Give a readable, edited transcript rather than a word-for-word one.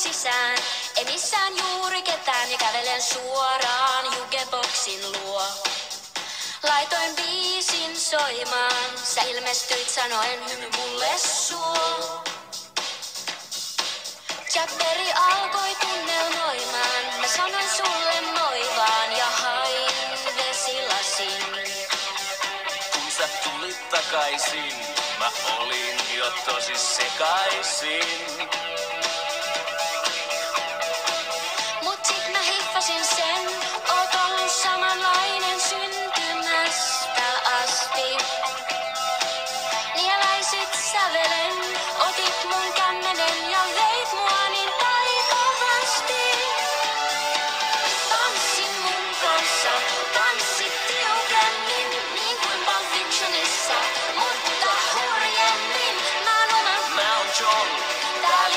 sisään. Ei missään juuri ketään ja kävelen suoraan jukeboksin luo. Laitoin biisin soimaan, sä ilmestyit sanoen hymy mulle suo. Jackberry alkoi tunnelmoimaan, mä sanoin sulle moi vaan ja hain vesilasin. Kun sä tulit takaisin, mä olin jo tosi sekaisin. Mut sit mä hiffasin sen, oot ollut samanlainen syntymästä asti. Nieläisit sävelen, otit mun kämmenen ja veit mua niin taitavasti. Tanssin mun kanssa, tanssit tiukemmin, niin kuin Pulp Fictionissa, mutta hurjemmin. Mä oon John, tää